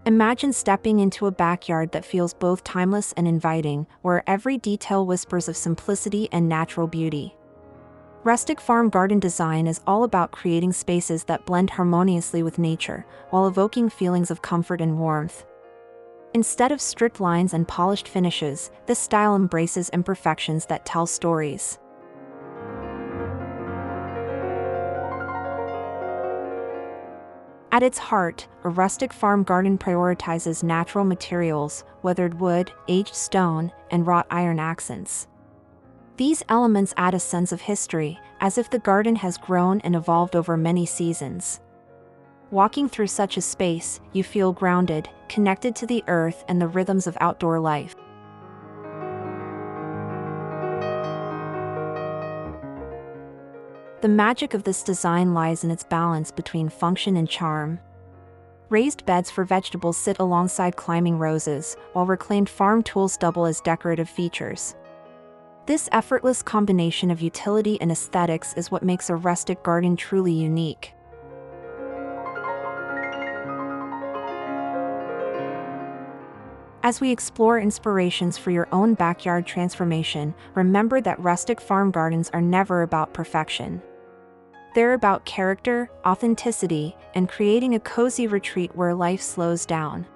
Imagine stepping into a backyard that feels both timeless and inviting, where every detail whispers of simplicity and natural beauty. Rustic farm garden design is all about creating spaces that blend harmoniously with nature, while evoking feelings of comfort and warmth. Instead of strict lines and polished finishes, this style embraces imperfections that tell stories. At its heart, a rustic farm garden prioritizes natural materials, weathered wood, aged stone, and wrought iron accents. These elements add a sense of history, as if the garden has grown and evolved over many seasons. Walking through such a space, you feel grounded, connected to the earth and the rhythms of outdoor life. The magic of this design lies in its balance between function and charm. Raised beds for vegetables sit alongside climbing roses, while reclaimed farm tools double as decorative features. This effortless combination of utility and aesthetics is what makes a rustic garden truly unique. As we explore inspirations for your own backyard transformation, remember that rustic farm gardens are never about perfection. They're about character, authenticity, and creating a cozy retreat where life slows down.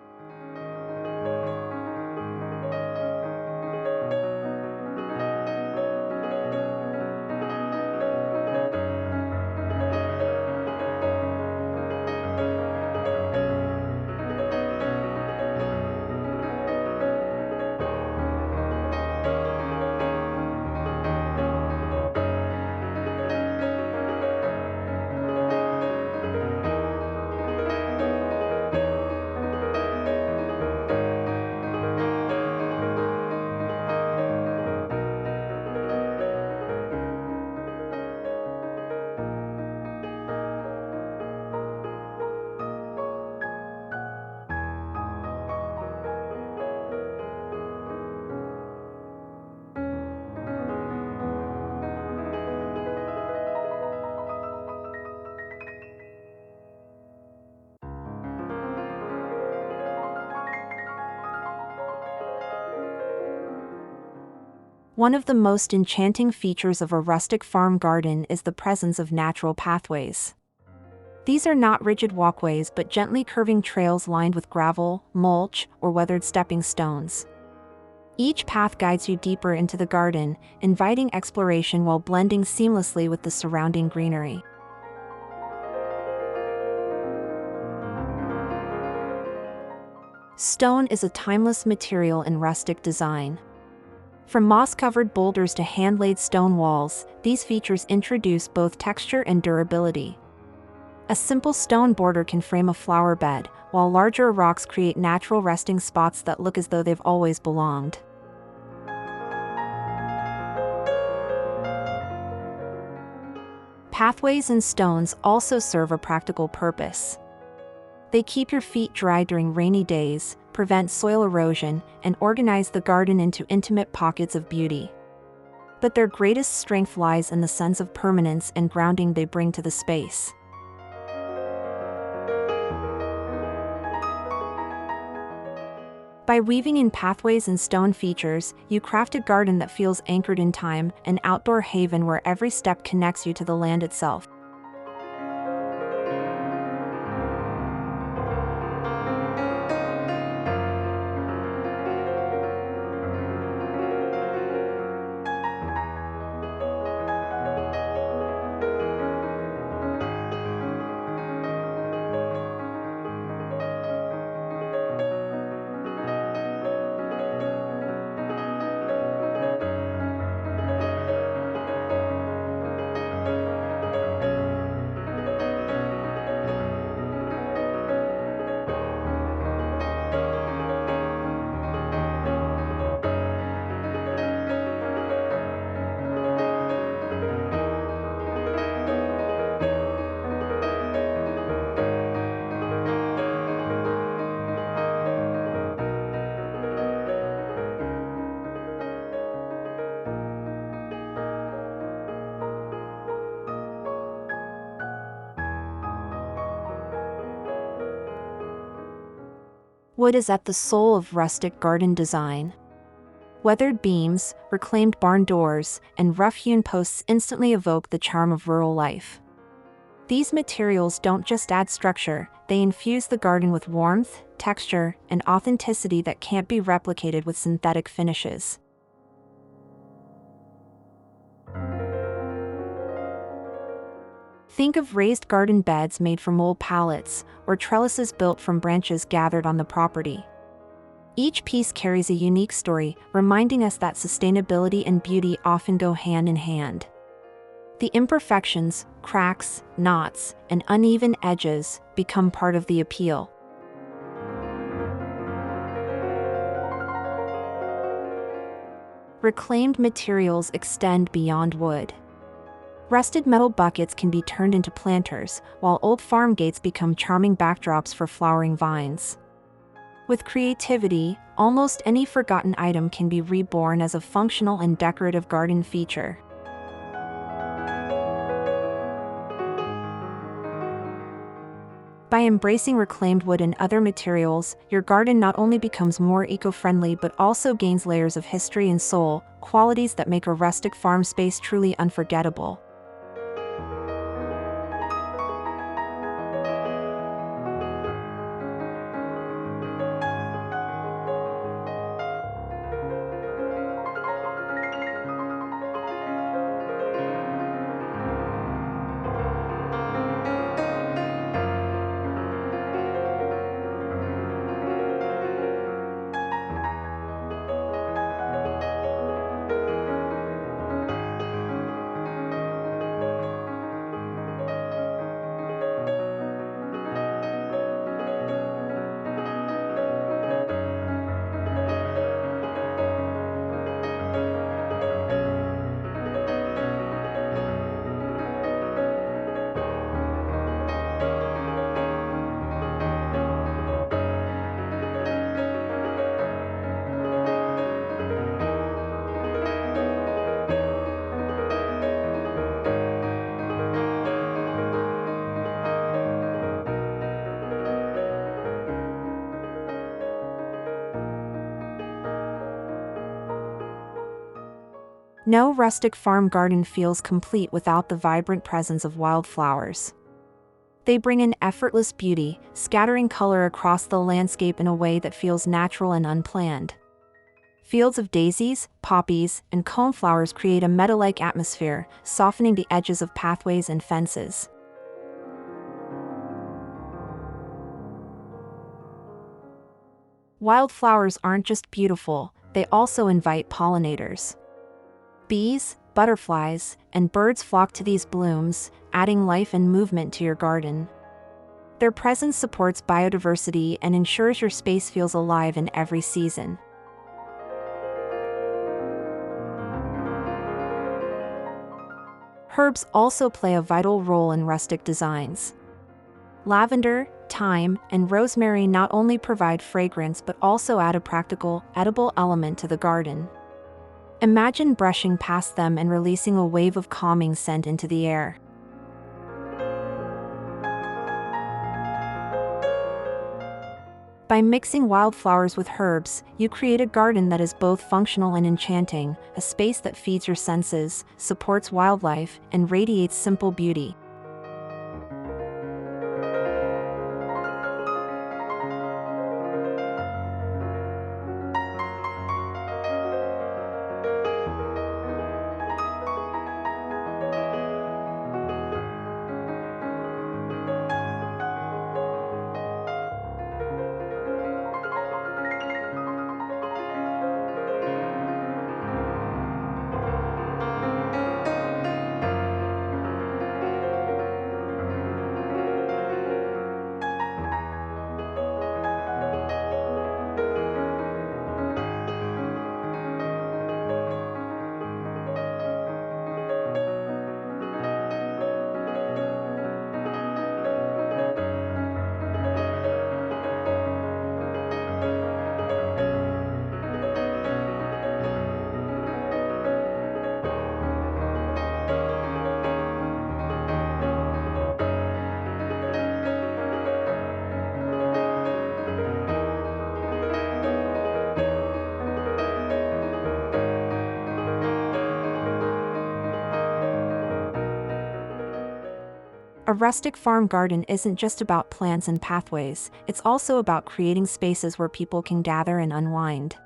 One of the most enchanting features of a rustic farm garden is the presence of natural pathways. These are not rigid walkways but gently curving trails lined with gravel, mulch, or weathered stepping stones. Each path guides you deeper into the garden, inviting exploration while blending seamlessly with the surrounding greenery. Stone is a timeless material in rustic design. From moss-covered boulders to hand-laid stone walls, these features introduce both texture and durability. A simple stone border can frame a flower bed, while larger rocks create natural resting spots that look as though they've always belonged. Pathways and stones also serve a practical purpose. They keep your feet dry during rainy days, prevent soil erosion, and organize the garden into intimate pockets of beauty. But their greatest strength lies in the sense of permanence and grounding they bring to the space. By weaving in pathways and stone features, you craft a garden that feels anchored in time, an outdoor haven where every step connects you to the land itself. Wood is at the soul of rustic garden design. Weathered beams, reclaimed barn doors, and rough-hewn posts instantly evoke the charm of rural life. These materials don't just add structure, they infuse the garden with warmth, texture, and authenticity that can't be replicated with synthetic finishes. Think of raised garden beds made from old pallets, or trellises built from branches gathered on the property. Each piece carries a unique story, reminding us that sustainability and beauty often go hand in hand. The imperfections, cracks, knots, and uneven edges become part of the appeal. Reclaimed materials extend beyond wood. Rusted metal buckets can be turned into planters, while old farm gates become charming backdrops for flowering vines. With creativity, almost any forgotten item can be reborn as a functional and decorative garden feature. By embracing reclaimed wood and other materials, your garden not only becomes more eco-friendly but also gains layers of history and soul, qualities that make a rustic farm space truly unforgettable. No rustic farm garden feels complete without the vibrant presence of wildflowers. They bring in effortless beauty, scattering color across the landscape in a way that feels natural and unplanned. Fields of daisies, poppies, and coneflowers create a meadow-like atmosphere, softening the edges of pathways and fences. Wildflowers aren't just beautiful, they also invite pollinators. Bees, butterflies, and birds flock to these blooms, adding life and movement to your garden. Their presence supports biodiversity and ensures your space feels alive in every season. Herbs also play a vital role in rustic designs. Lavender, thyme, and rosemary not only provide fragrance but also add a practical, edible element to the garden. Imagine brushing past them and releasing a wave of calming scent into the air. By mixing wildflowers with herbs, you create a garden that is both functional and enchanting, a space that feeds your senses, supports wildlife, and radiates simple beauty. A rustic farm garden isn't just about plants and pathways, it's also about creating spaces where people can gather and unwind.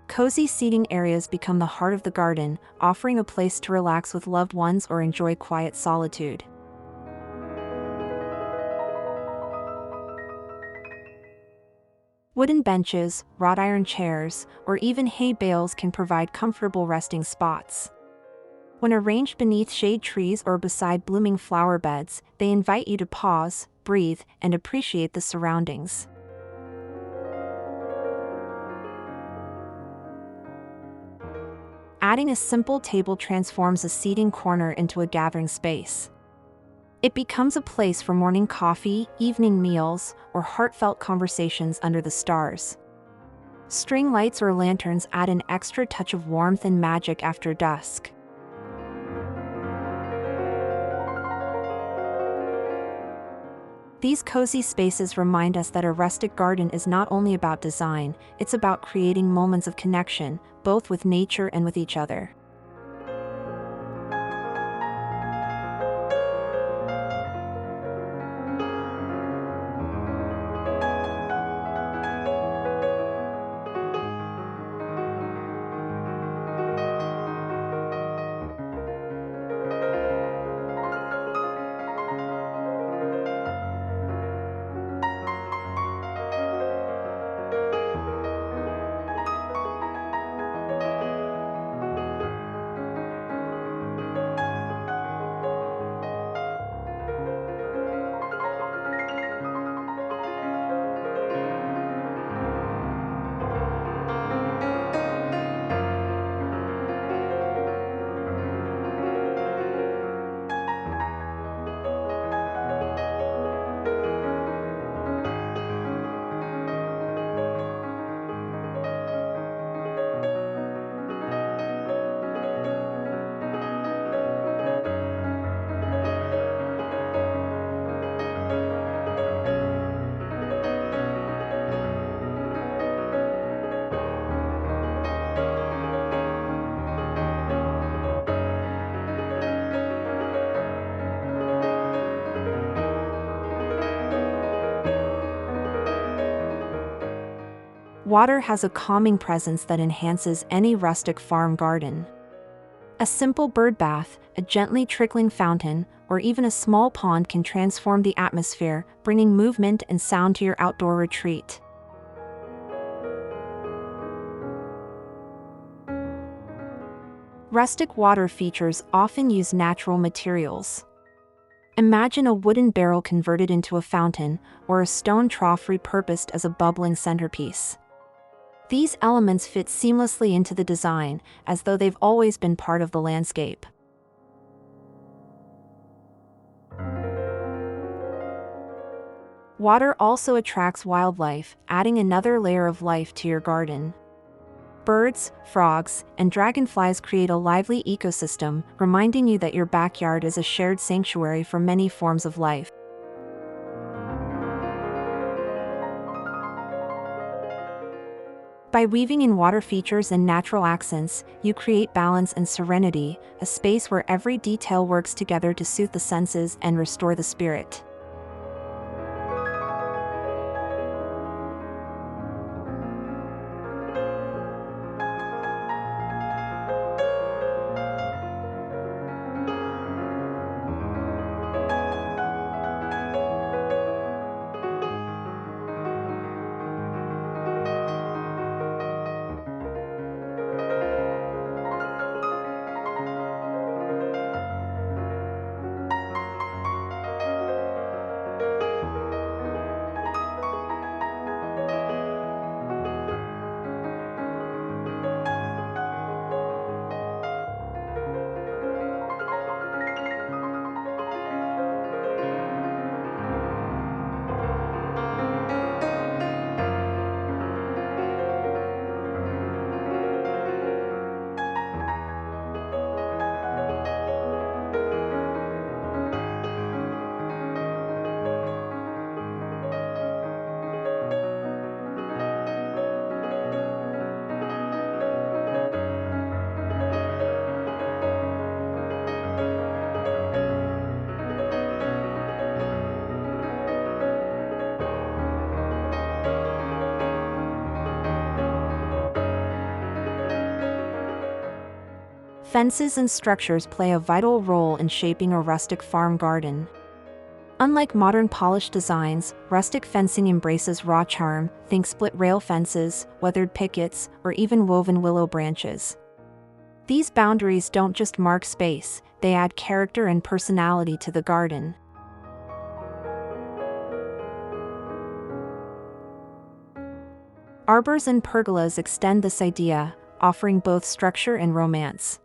Cozy seating areas become the heart of the garden, offering a place to relax with loved ones or enjoy quiet solitude. Wooden benches, wrought iron chairs, or even hay bales can provide comfortable resting spots. When arranged beneath shade trees or beside blooming flower beds, they invite you to pause, breathe, and appreciate the surroundings. Adding a simple table transforms a seating corner into a gathering space. It becomes a place for morning coffee, evening meals, or heartfelt conversations under the stars. String lights or lanterns add an extra touch of warmth and magic after dusk. These cozy spaces remind us that a rustic garden is not only about design, it's about creating moments of connection, both with nature and with each other. Water has a calming presence that enhances any rustic farm garden. A simple bird bath, a gently trickling fountain, or even a small pond can transform the atmosphere, bringing movement and sound to your outdoor retreat. Rustic water features often use natural materials. Imagine a wooden barrel converted into a fountain, or a stone trough repurposed as a bubbling centerpiece. These elements fit seamlessly into the design, as though they've always been part of the landscape. Water also attracts wildlife, adding another layer of life to your garden. Birds, frogs, and dragonflies create a lively ecosystem, reminding you that your backyard is a shared sanctuary for many forms of life. By weaving in water features and natural accents, you create balance and serenity, a space where every detail works together to soothe the senses and restore the spirit. Fences and structures play a vital role in shaping a rustic farm garden. Unlike modern polished designs, rustic fencing embraces raw charm. Think split rail fences, weathered pickets, or even woven willow branches. These boundaries don't just mark space, they add character and personality to the garden. Arbors and pergolas extend this idea, offering both structure and romance.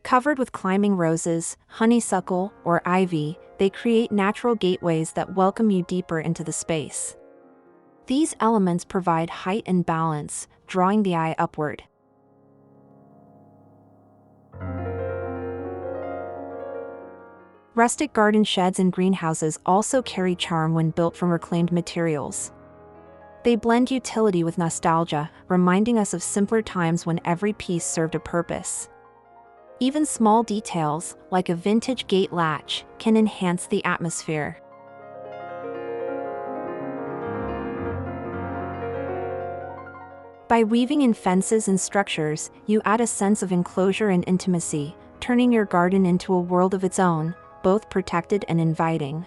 Covered with climbing roses, honeysuckle, or ivy, they create natural gateways that welcome you deeper into the space. These elements provide height and balance, drawing the eye upward. Rustic garden sheds and greenhouses also carry charm when built from reclaimed materials. They blend utility with nostalgia, reminding us of simpler times when every piece served a purpose. Even small details, like a vintage gate latch, can enhance the atmosphere. By weaving in fences and structures, you add a sense of enclosure and intimacy, turning your garden into a world of its own, both protected and inviting.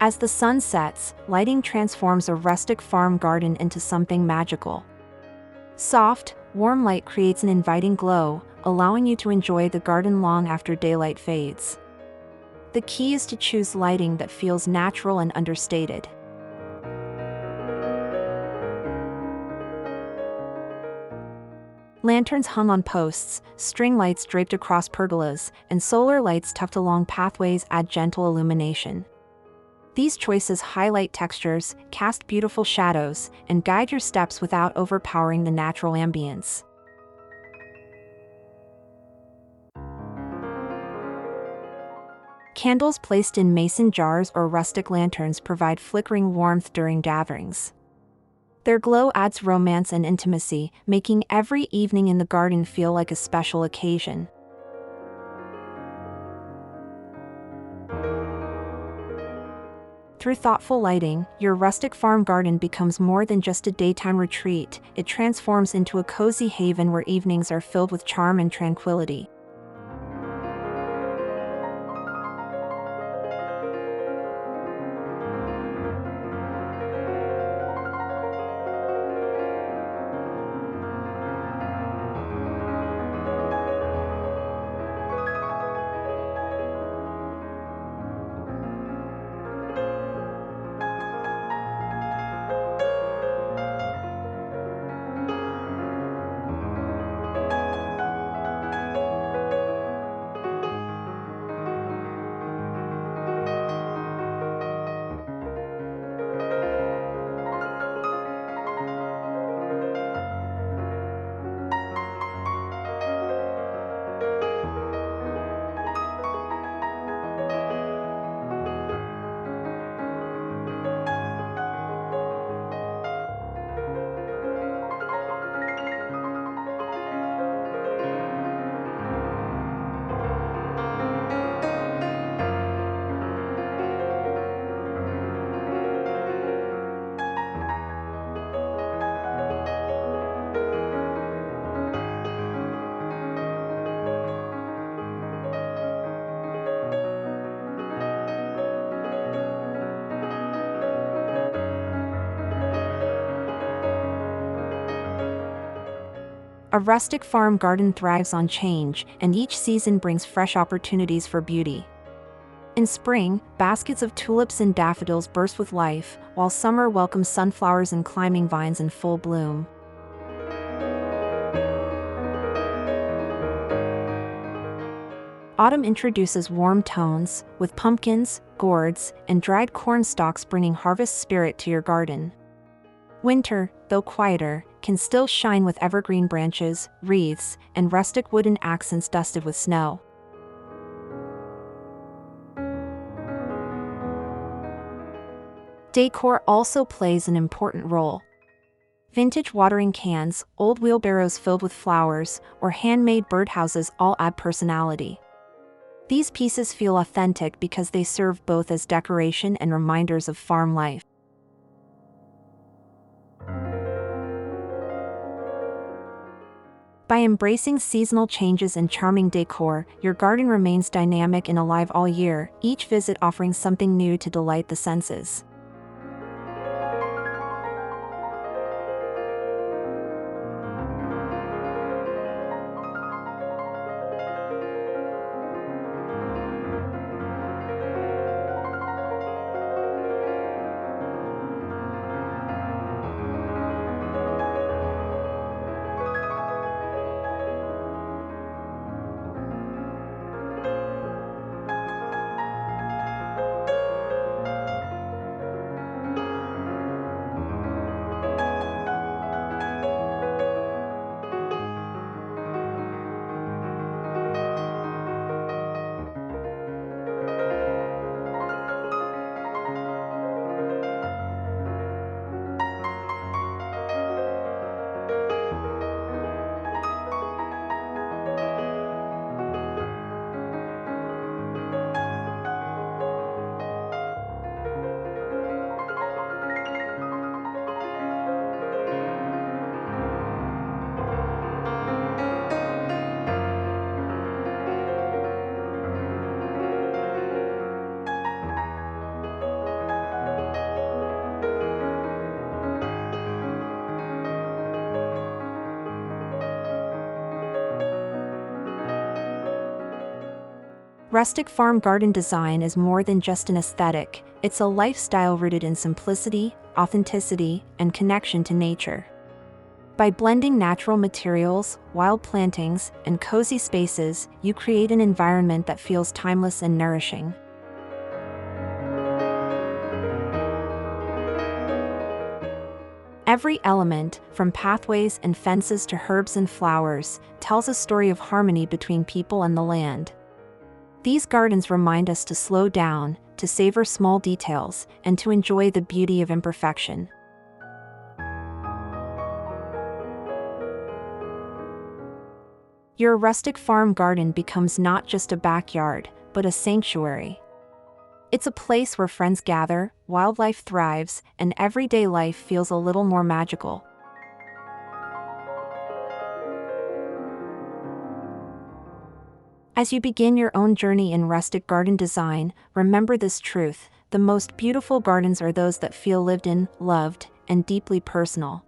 As the sun sets, lighting transforms a rustic farm garden into something magical. Soft, warm light creates an inviting glow, allowing you to enjoy the garden long after daylight fades. The key is to choose lighting that feels natural and understated. Lanterns hung on posts, string lights draped across pergolas, and solar lights tucked along pathways add gentle illumination. These choices highlight textures, cast beautiful shadows, and guide your steps without overpowering the natural ambience. Candles placed in mason jars or rustic lanterns provide flickering warmth during gatherings. Their glow adds romance and intimacy, making every evening in the garden feel like a special occasion. Through thoughtful lighting, your rustic farm garden becomes more than just a daytime retreat. It transforms into a cozy haven where evenings are filled with charm and tranquility. A rustic farm garden thrives on change, and each season brings fresh opportunities for beauty. In spring, baskets of tulips and daffodils burst with life, while summer welcomes sunflowers and climbing vines in full bloom. Autumn introduces warm tones, with pumpkins, gourds, and dried corn stalks bringing harvest spirit to your garden. Winter, though quieter, can still shine with evergreen branches, wreaths, and rustic wooden accents dusted with snow. Decor also plays an important role. Vintage watering cans, old wheelbarrows filled with flowers, or handmade birdhouses all add personality. These pieces feel authentic because they serve both as decoration and reminders of farm life. By embracing seasonal changes and charming decor, your garden remains dynamic and alive all year, each visit offering something new to delight the senses. Rustic farm garden design is more than just an aesthetic, it's a lifestyle rooted in simplicity, authenticity, and connection to nature. By blending natural materials, wild plantings, and cozy spaces, you create an environment that feels timeless and nourishing. Every element, from pathways and fences to herbs and flowers, tells a story of harmony between people and the land. These gardens remind us to slow down, to savor small details, and to enjoy the beauty of imperfection. Your rustic farm garden becomes not just a backyard, but a sanctuary. It's a place where friends gather, wildlife thrives, and everyday life feels a little more magical. As you begin your own journey in rustic garden design, remember this truth: the most beautiful gardens are those that feel lived in, loved, and deeply personal.